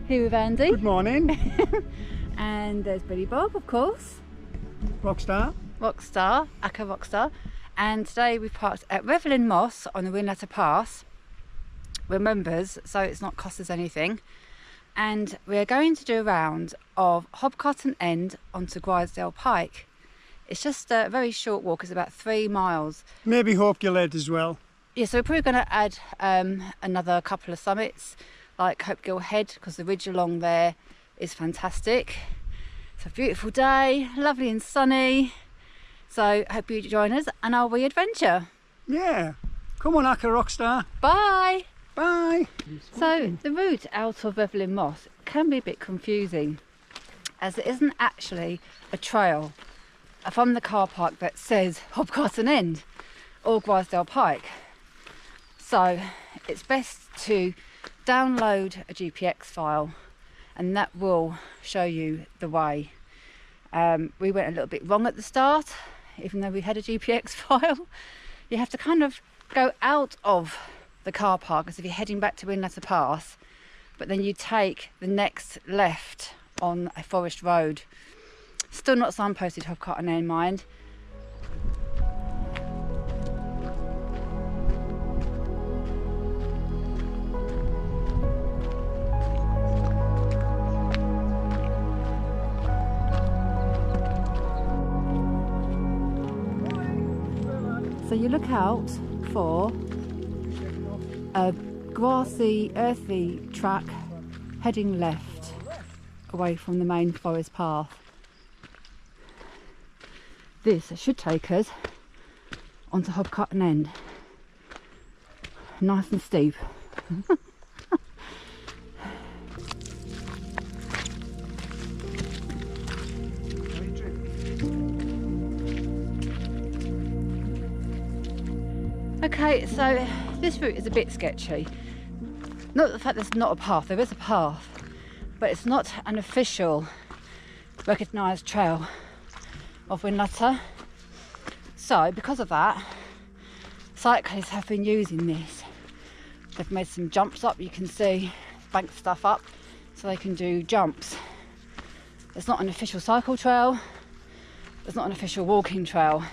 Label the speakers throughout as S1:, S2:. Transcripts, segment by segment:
S1: Here with Andy.
S2: Good morning.
S1: And there's Billy Bob, of course.
S2: Rockstar.
S1: Rockstar, Aka Rockstar. And today we've parked at Revelin Moss on the Whinlatter Pass. We're members, so it's not cost us anything. And we're going to do a round of Hobcarton End onto Grisedale Pike. It's just a very short walk, it's about 3 miles.
S2: Maybe Hopegill Head as well.
S1: Yeah, so we're probably going to add another couple of summits, like Hopegill Head, because the ridge along there is fantastic. It's a beautiful day, lovely and sunny. So I hope you join us on our wee adventure.
S2: Yeah. Come on, Aka Rockstar.
S1: Bye.
S2: Bye.
S1: So the route out of Revelin Moss can be a bit confusing, as it isn't actually a trail from the car park that says Hobcarton End or Grisedale Pike. So it's best to download a GPX file, and that will show you the way. We went a little bit wrong at the start, even though we had a GPX file. You have to kind of go out of the car park as if you're heading back to Whinlatter Pass, but then you take the next left on a forest road. Still not signposted Hobcarton End, mind. So you look out for a grassy, earthy track heading left away from the main forest path. This should take us onto Hobcarton End. Nice and steep. Okay, so this route is a bit sketchy. Not the fact there's not a path, there is a path, but it's not an official recognised trail of Whinlatter. So because of that, cyclists have been using this. They've made some jumps up, you can see, banked stuff up so they can do jumps. It's not an official cycle trail, it's not an official walking trail.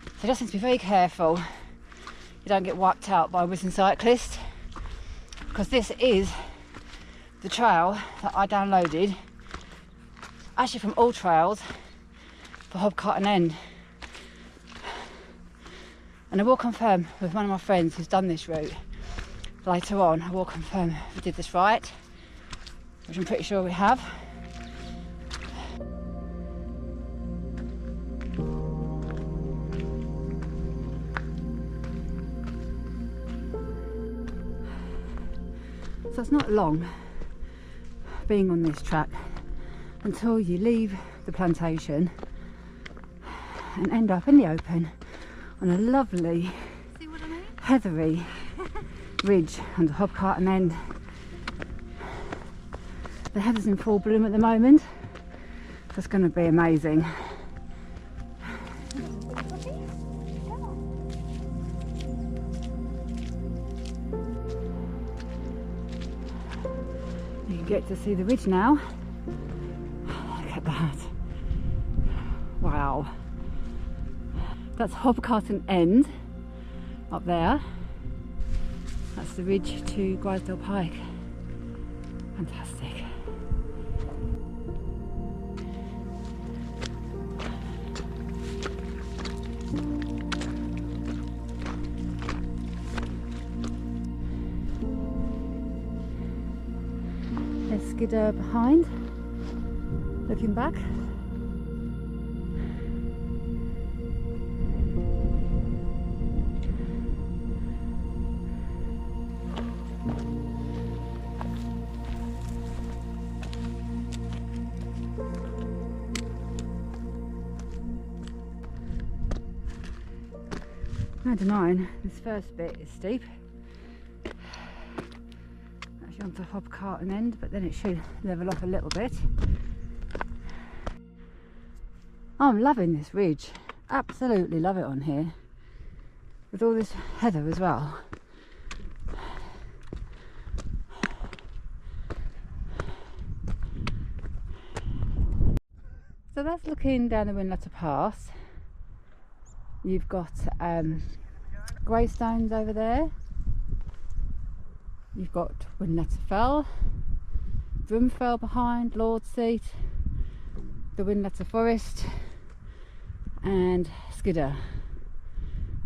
S1: So you just need to be very careful you don't get wiped out by a whizzing cyclist, because this is the trail that I downloaded, actually from All Trails, for Hobcarton End. And I will confirm with one of my friends who's done this route later on, I will confirm if we did this right, which I'm pretty sure we have. So it's not long being on this track until you leave the plantation and end up in the open on a lovely, heathery ridge under Hobcarton End. The heather's in full bloom at the moment, so it's going to be amazing. You can get to see the ridge now. Look at that. Wow. That's Hobcarton End up there. That's the ridge to Grisedale Pike. Fantastic. There's Skidder behind, looking back. I don't know, this first bit is steep. Actually onto Hobcarton End, but then it should level off a little bit. I'm loving this ridge, absolutely love it on here, with all this heather as well. So that's looking down the Whinlatter Pass. You've got greystones over there. You've got Whinlatter Fell, Broomfell behind, Lord's Seat, the Whinlatter Forest, and Skidder,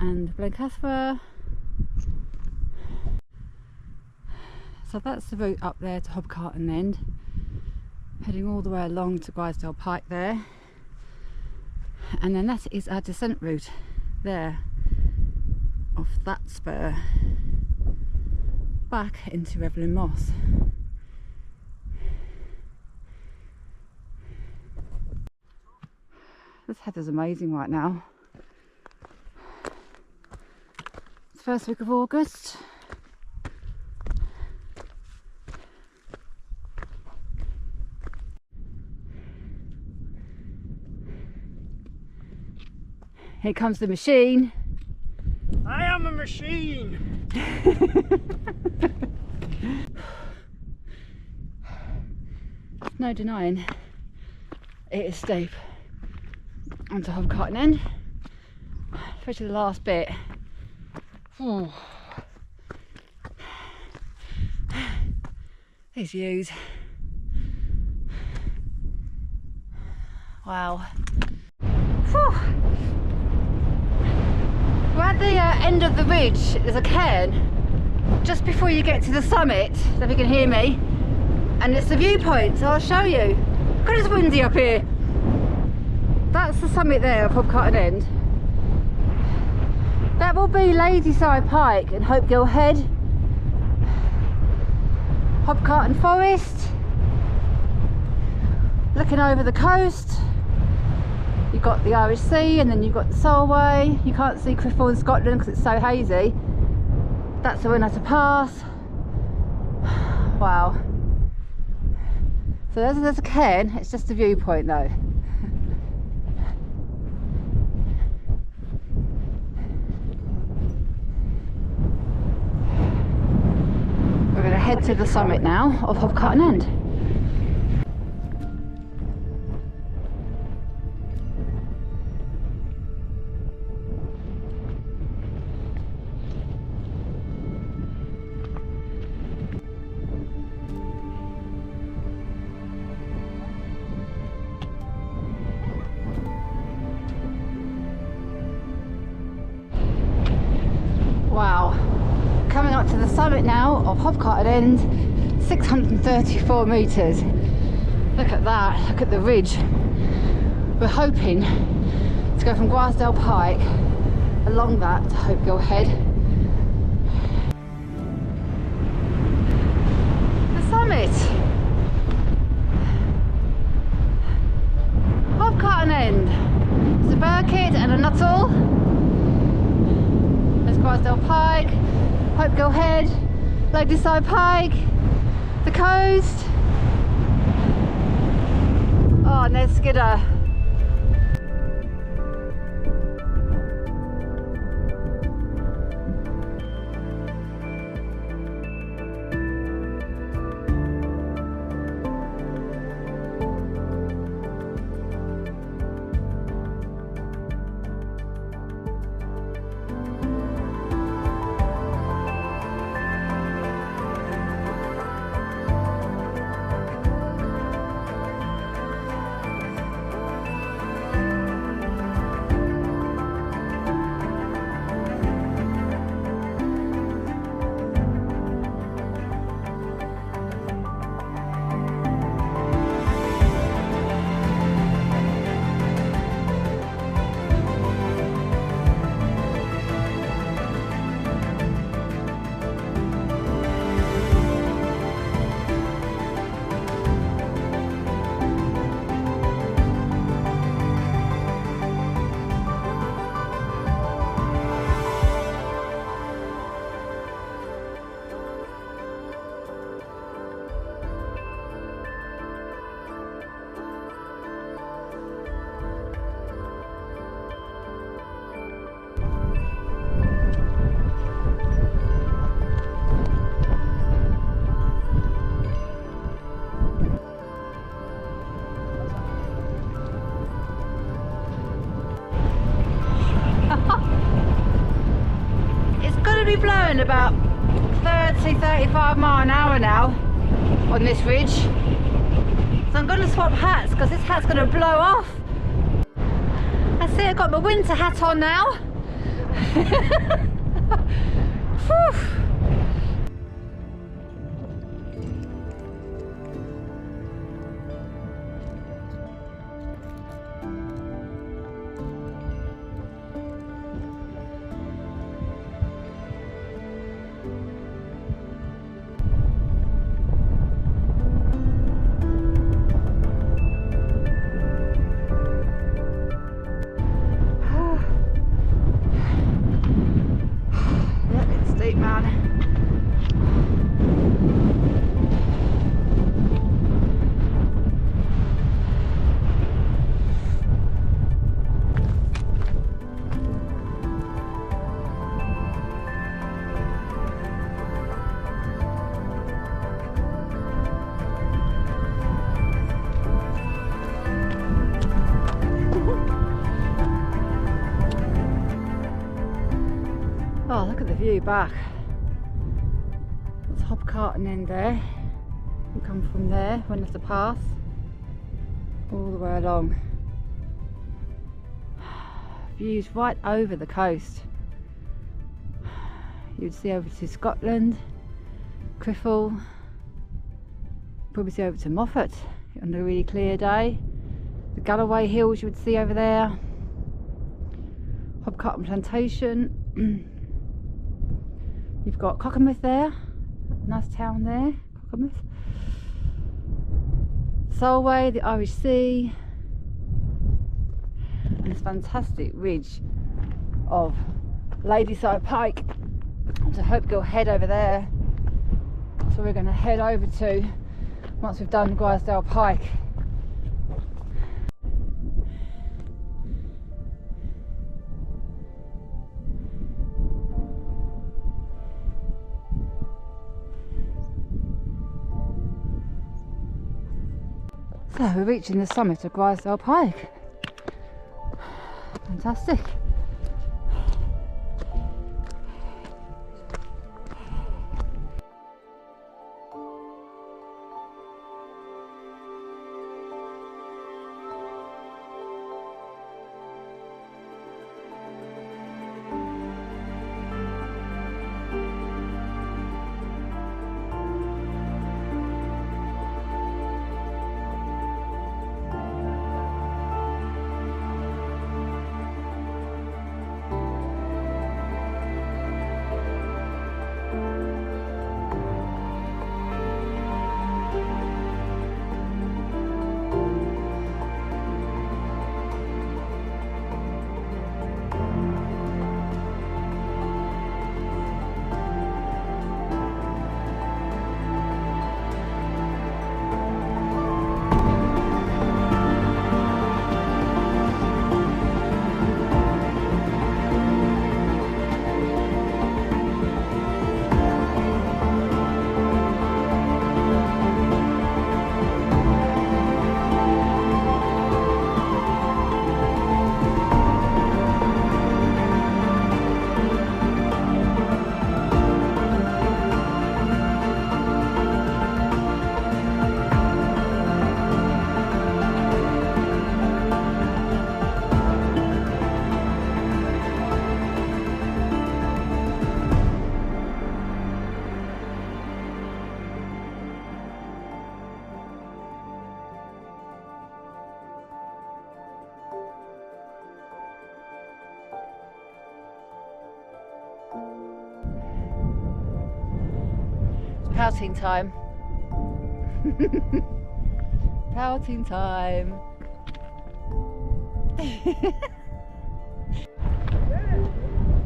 S1: and Blencathra. So that's the route up there to Hobcarton End, heading all the way along to Grisedale Pike there, and then that is our descent route there off that spur back into Revelin Moss. This heather's amazing right now. It's first week of August. Here comes the machine.
S2: I am a machine.
S1: No denying it is steep onto Hobcarton End, especially the last bit. These views. Wow. Whew. We're at the end of the ridge. There's a cairn just before you get to the summit, if you can hear me, and it's the viewpoint, so I'll show you. God, it's windy up here. That's the summit there of Hobcarton End. That will be Ladyside Pike and Hopegill Head, Hobcarton Forest, looking over the coast. You've got the Irish Sea, and then you've got the Solway. You can't see Criffel in Scotland because it's so hazy. That's the Whinlatter Pass. Wow. So there's a cairn, it's just a viewpoint though. We're going to head to the summit now of Hobcarton End. Wow, coming up to the summit now of Hobcarton End, 634 metres. Look at that, look at the ridge. We're hoping to go from Grisedale Pike along that to Hopegill Head. The summit! Hobcarton End. It's a Burkitt and a Nuttall. Grisedale Pike, Hopegill Head, Ladyside Pike, the coast. Oh, and there's Skidder. to be blowing about 30-35 mile an hour now on this ridge. So I'm going to swap hats because this hat's going to blow off. I see I've got my winter hat on now. Whew. Oh, look at the view back. It's Hobcarton End there. You come from there, went off the path, all the way along. Views right over the coast. You'd see over to Scotland, Criffel, probably see over to Moffat on a really clear day. The Galloway Hills you would see over there. Hobcarton Plantation. You've got Cockermouth there, nice town there, Cockermouth. Solway, the Irish Sea, and this fantastic ridge of Ladyside Pike to Hopegill Head over there. So we're going to head over to once we've done Grisedale Pike. So we're reaching the summit of Grisedale Pike. Fantastic. Pouting time. Pouting time.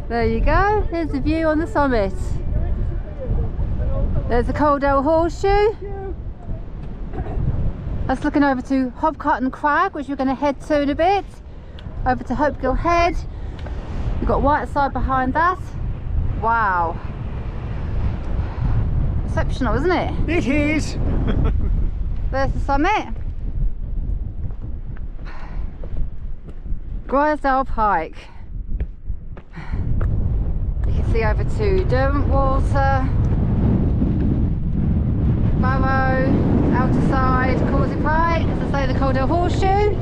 S1: There you go, there's the view on the summit. There's the Coledale Horseshoe. That's looking over to Hobcarton Crag, which we're going to head to in a bit. Over to Hopegill Head. You've got Whiteside behind that. Wow. Exceptional, isn't it?
S2: It is.
S1: There's the summit. Grisedale Pike. You can see over to Derwentwater, Barrow, outer side, Causey Pike, as I say, the Coledale Horseshoe.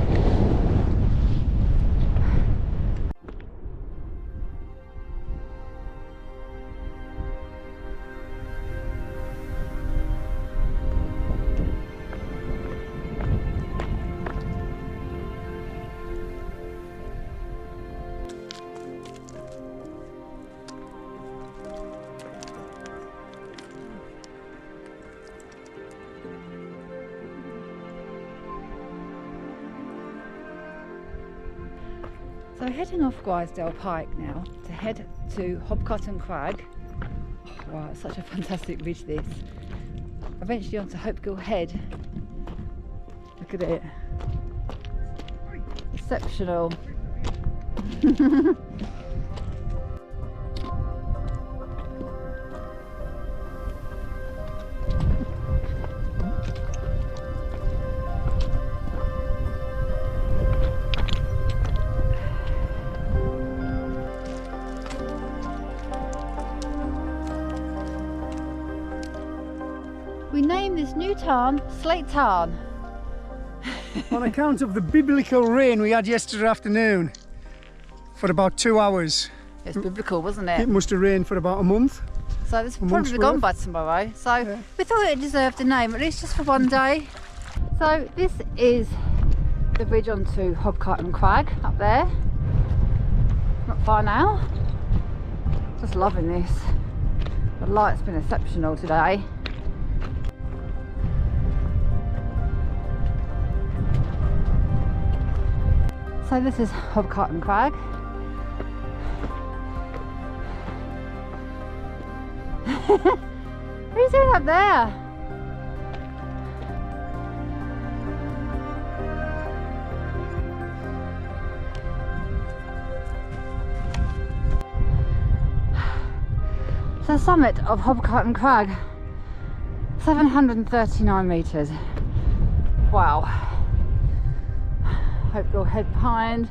S1: So heading off Grisedale Pike now to head to Hobcarton Crag. Oh, wow, it's such a fantastic ridge this. Eventually onto Hopegill Head. Look at it. Exceptional. We name this new tarn Slate Tarn.
S2: On account of the biblical rain we had yesterday afternoon for about 2 hours.
S1: It's biblical, wasn't it?
S2: It must have rained for about a month.
S1: So this will probably be gone by tomorrow. So
S2: yeah,
S1: we thought it deserved a name, at least just for one day. So this is the bridge onto Hobcarton Crag up there. Not far now. Just loving this. The light's been exceptional today. So this is Hobcarton Crag. What are you doing up there? So the summit of Hobcarton Crag, 739 metres. Wow. Hopegill Head behind,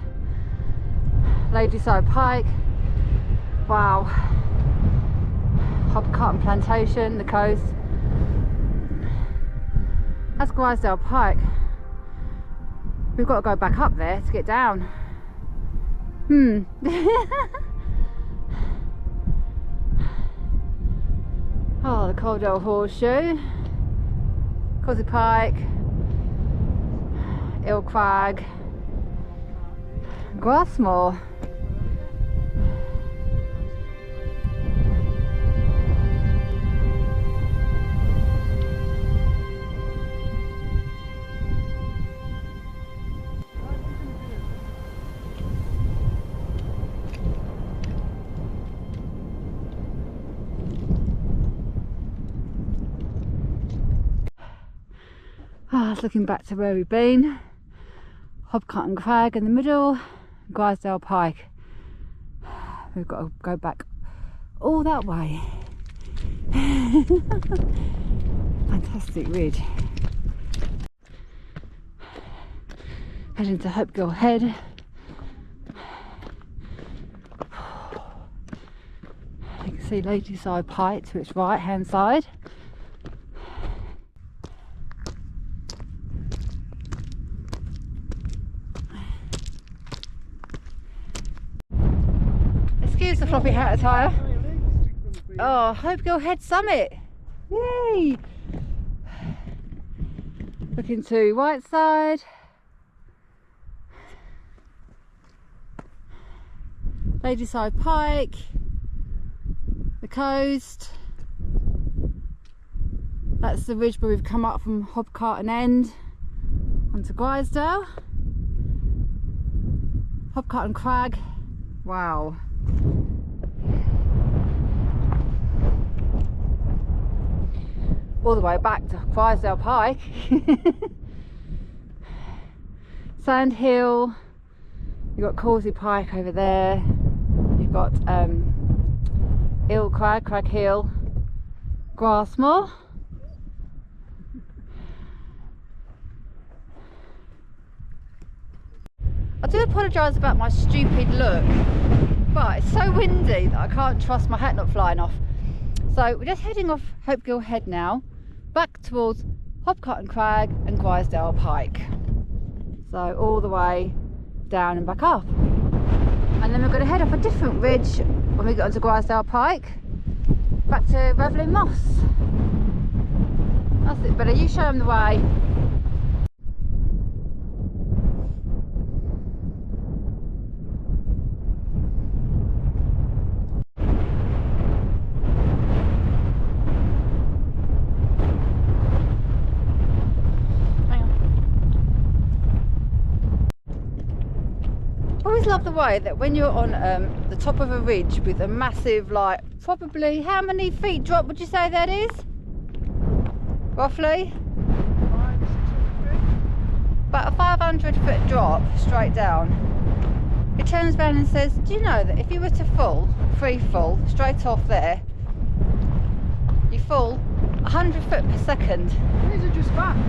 S1: Grisedale Pike, wow, Hobcarton Plantation, the coast. That's Grisedale Pike. We've got to go back up there to get down. Oh, the Coledale Horseshoe, Cousy Pike, Crag, Grassmore. It's looking back to where we've been. Hobcarton Crag in the middle, Grisedale Pike. We've got to go back all that way. Fantastic ridge. Heading to Hopegill Head. You can see Grisedale Pike to its right hand side. Excuse the floppy hat attire. Oh, Hopegill Head summit. Yay! Looking to right side. Grisedale Pike. The coast. That's the ridge where we've come up from Hobcarton End onto Grisedale. Hobcarton Crag. Wow. All the way back to Grisedale Pike. Sand Hill. You've got Causey Pike over there. You've got Crag Hill, Grassmore. I do apologise about my stupid look. But it's so windy that I can't trust my hat not flying off. So we're just heading off Hopegill Head now, back towards Hobcarton Crag and Grisedale Pike. So all the way down and back up. And then we're going to head off a different ridge when we get onto Grisedale Pike, back to Revelin Moss. That's it, better you show them the way. I always love the way that when you're on the top of a ridge with a massive, like, probably how many feet drop would you say that is? Roughly?
S2: 500, 600 feet.
S1: About a 500-foot drop straight down. It turns around and says, do you know that if you were to free fall, straight off there, you fall 100 foot per second.
S2: These are just facts.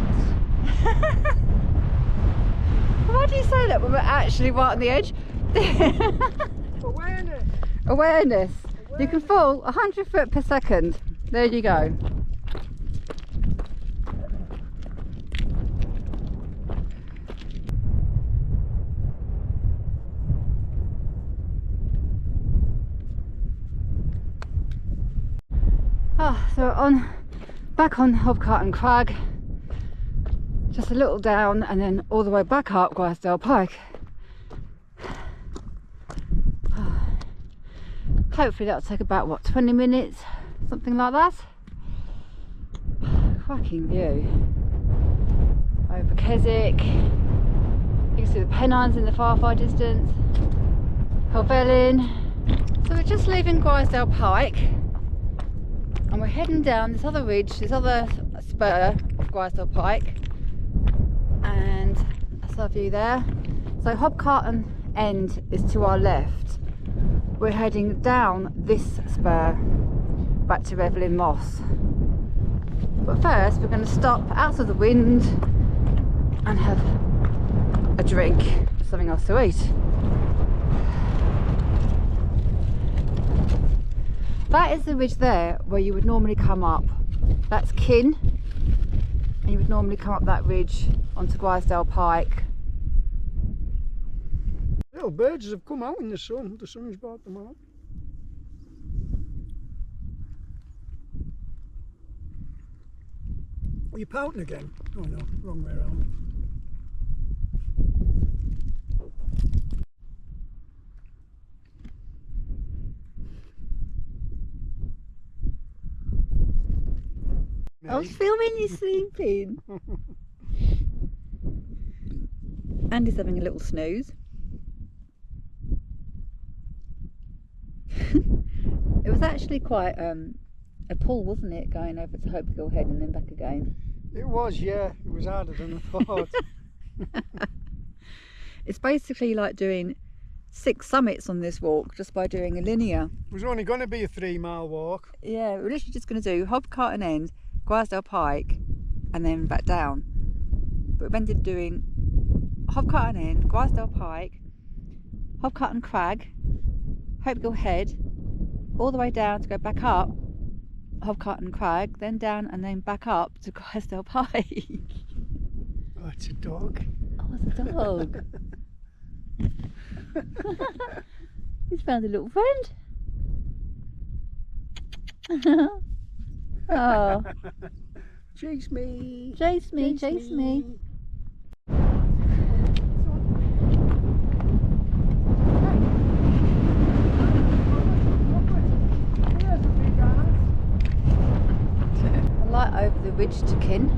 S1: Why do you say that when we're actually right on the edge?
S2: Awareness.
S1: Awareness. You can fall 100 foot per second. There you go. So back on Hobcarton Crag, just a little down and then all the way back up Grisedale Pike. Hopefully that'll take about, what, 20 minutes, something like that. Cracking view over Keswick. You can see the Pennines in the far distance, Revelin. So we're just leaving Grisedale Pike and we're heading down this other ridge, this other spur of Grisedale Pike, and that's our view there. So Hobcarton End is to our left. We're heading down this spur back to Revelin Moss. But first we're going to stop out of the wind and have a drink, something else to eat. That is the ridge there where you would normally come up. That's Kin, and you would normally come up that ridge onto Grisedale Pike.
S2: Little birds have come out in the sun. The sun's brought them out. Are you pouting again? Oh no, wrong way around.
S1: I was filming you sleeping. Andy's having a little snooze. It was actually quite a pull, wasn't it, going over to Hopegill Head and then back again?
S2: It was, yeah. It was harder than I thought.
S1: It's basically like doing 6 summits on this walk just by doing a linear.
S2: It was only going to be a 3-mile walk.
S1: Yeah, we're literally just going to do Hobcarton End, Grisedale Pike, and then back down. But we ended up doing Hobcarton End, Grisedale Pike, Hobcarton Crag, Hopegill Head, all the way down to go back up Hobcarton Crag, then down and then back up to Grisedale Pike.
S2: Oh, it's a dog.
S1: Oh, it's a dog. He's found a little friend. Oh.
S2: Chase me.
S1: Chase me, chase me. A light over the ridge to Kin.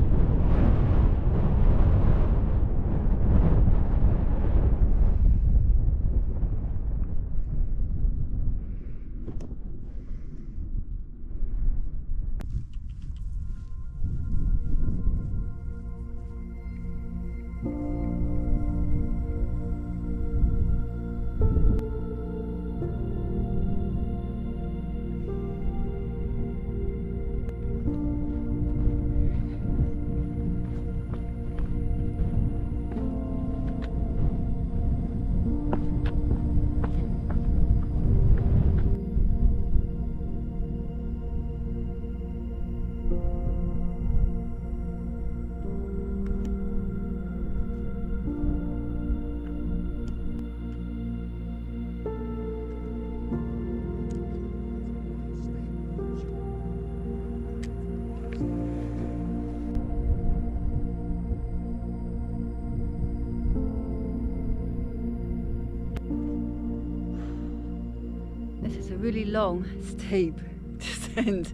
S1: really long, steep descent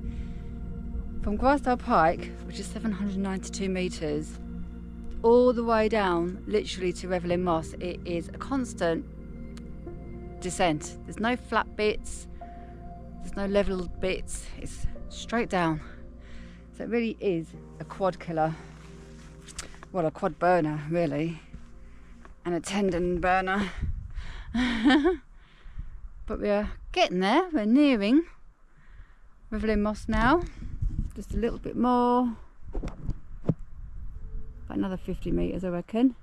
S1: from Grisedale Pike, which is 792 metres, all the way down literally to Revelin Moss. It is a constant descent. There's no flat bits, there's no level bits, it's straight down. So it really is a quad killer. Well, a quad burner really, and a tendon burner. But we're getting there, we're nearing Revelin Moss now. Just a little bit more, about another 50 metres I reckon,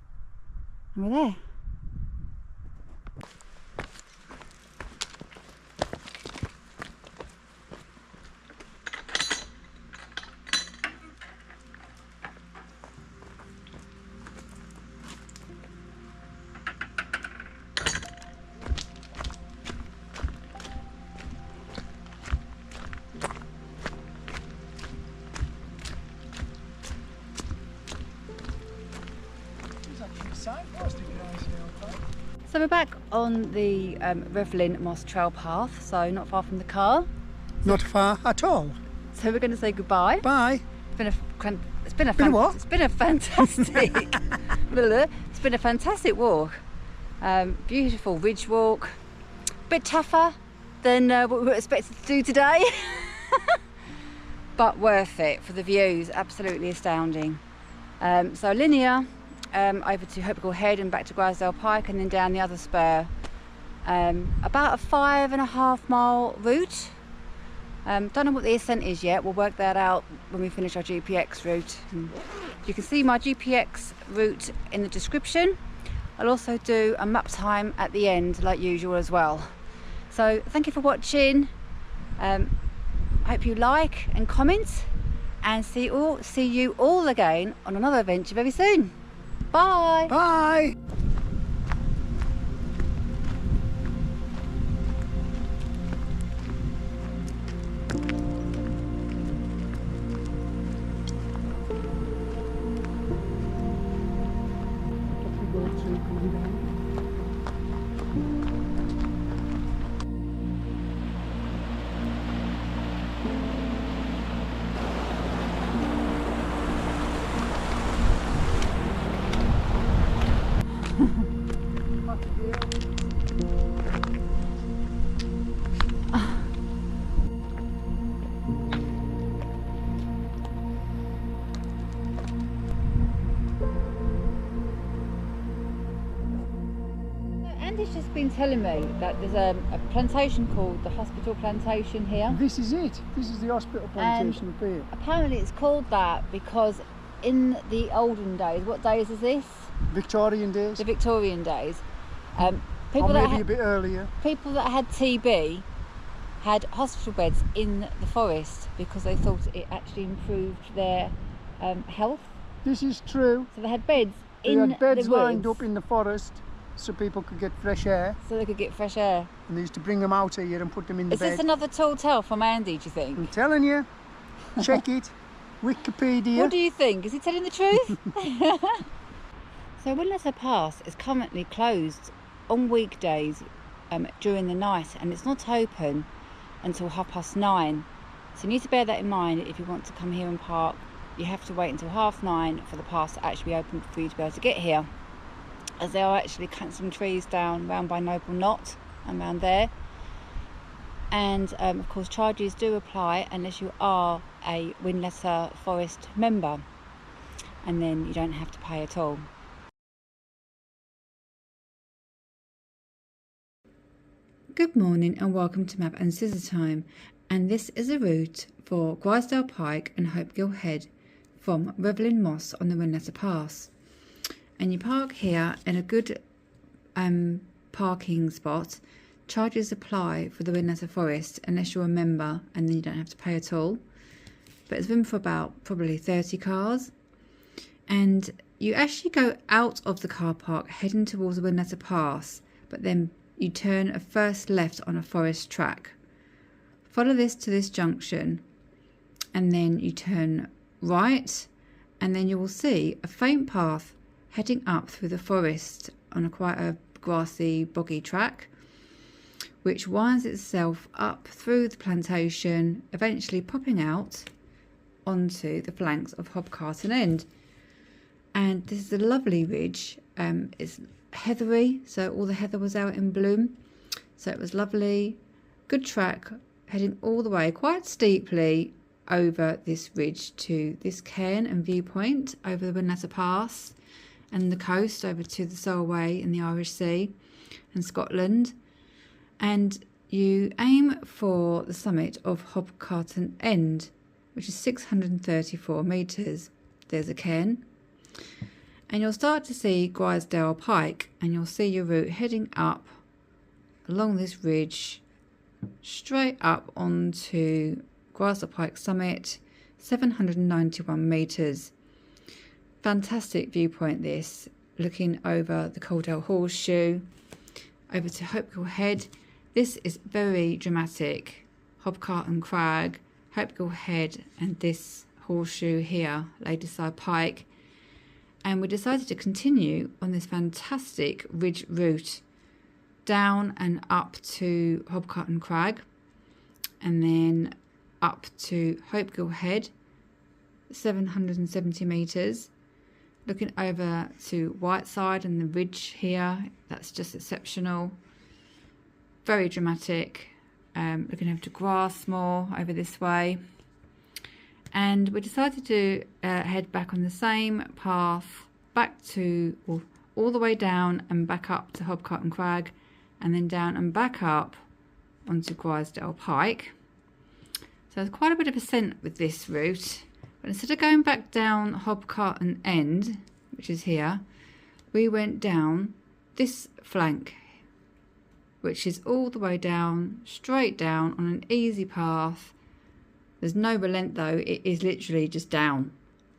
S1: and we're there. So we're back on the Revelin Moss Trail path, so not far from the car.
S2: Not far at all.
S1: So we're going to say goodbye.
S2: Bye.
S1: It's been a fantastic it's been a fantastic walk. Beautiful ridge walk. Bit tougher than what we were expected to do today, but worth it for the views. Absolutely astounding. So linear. Over to Hopegill Head and back to Grisedale Pike, and then down the other spur. About a 5.5 mile route. Don't know what the ascent is yet. We'll work that out when we finish our GPX route. You can see my GPX route in the description. I'll also do a map time at the end like usual as well. So thank you for watching. I hope you like and comment, and see you all again on another adventure very soon. Bye.
S2: Bye.
S1: Andy's just been telling me that there's a plantation called the Hospital Plantation here.
S2: This is it. This is the hospital plantation up here.
S1: Apparently it's called that because in the olden days, what days is this?
S2: Victorian days.
S1: The Victorian days.
S2: Or maybe a bit earlier.
S1: People that had TB had hospital beds in the forest because they thought it actually improved their health.
S2: This is true.
S1: So they had beds
S2: They
S1: in
S2: had beds
S1: the woods,
S2: lined up in the forest so people could get fresh air.
S1: so they could get fresh air.
S2: And they used to bring them out here and put them in the
S1: Is
S2: bed.
S1: this another tall tale from Andy, do you think?
S2: I'm telling you. Check it. Wikipedia.
S1: What do you think? Is he telling the truth? So Whinlatter Pass is currently closed on weekdays during the night, and it's not open until 9:30. So you need to bear that in mind if you want to come here and park. You have to wait until 9:30 for the pass to actually be open for you to be able to get here, as they are actually cutting some trees down round by Noble Knot and round there. And of course charges do apply unless you are a Whinlatter Forest member, and then you don't have to pay at all. Good morning and welcome to Map and Scissor Time, and this is a route for Grisedale Pike and Hopegill Head from Revelin Moss on the Whinlatter Pass. And you park here in a good parking spot. Charges apply for the Whinlatter Forest unless you're a member, and then you don't have to pay at all. But it's room for about probably 30 cars. And you actually go out of the car park heading towards the Whinlatter Pass, but then you turn a first left on a forest track. Follow this to this junction, and then you turn right, and then you will see a faint path heading up through the forest on quite a grassy, boggy track, which winds itself up through the plantation, eventually popping out onto the flanks of Hobcarton End. And this is a lovely ridge. It's heathery, so all the heather was out in bloom, so it was lovely. Good track heading all the way quite steeply over this ridge to this cairn and viewpoint over the Whinlatter Pass and the coast over to the Solway in the Irish Sea and Scotland. And you aim for the summit of Hobcarton End, which is 634 metres. There's a cairn. And you'll start to see Grisedale Pike, and you'll see your route heading up along this ridge straight up onto Grisedale Pike summit, 791 metres. Fantastic viewpoint this, looking over the Coledale Horseshoe, over to Hopegill Head. This is very dramatic. Hobcarton Crag, Hopegill Head and this horseshoe here, Ladyside Pike. And we decided to continue on this fantastic ridge route down and up to Hobcarton Crag, and then up to Hopegill Head, 770 metres, looking over to Whiteside and the ridge here. That's just exceptional, very dramatic. Looking over to Grassmore over this way, and we decided to head back on the same path back to all the way down and back up to Hobcarton Crag, and then down and back up onto Grisedale Pike. So there's quite a bit of ascent with this route, but instead of going back down Hobcarton End, which is here, we went down this flank, which is all the way down, straight down on an easy path. There's no relent though, it is literally just down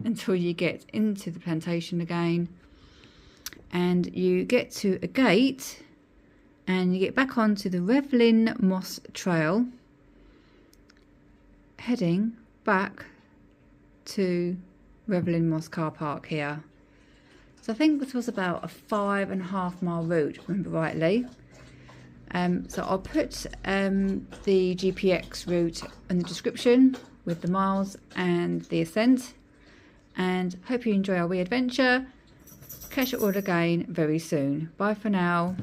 S1: until you get into the plantation again, and you get to a gate and you get back onto the Revelin Moss Trail, heading back to Revelin Moss Carpark here. So I think this was about a 5.5 mile route, remember rightly. So I'll put the GPX route in the description with the miles and the ascent, and hope you enjoy our wee adventure. Catch you all again very soon. Bye for now.